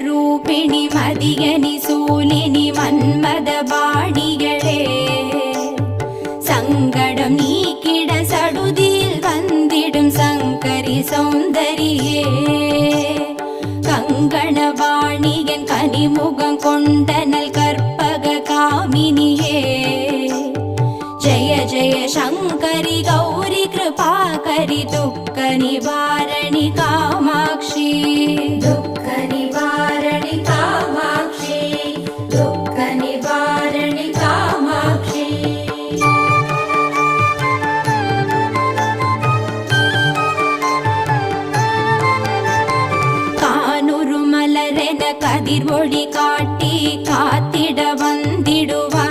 ரூபிணி மதியனி சூலினி மன்மத பாணிகளே சங்கடம் நீக்கிட சடுதியில் வந்திடும் சங்கரி சௌந்தரியே கங்கணவாணியன் கனிமுகம் கொண்டனல் கற்பக காமினியே जय जय शंकरि गौरी कृपाकरि दुःख निवारणि कामाक्षी दुःख निवारणि कामाक्षी दुःख निवारणि कामाक्षी कानुरु मलरेन कदिर्वोळि काट्टि कात्तिड वंदिडुवा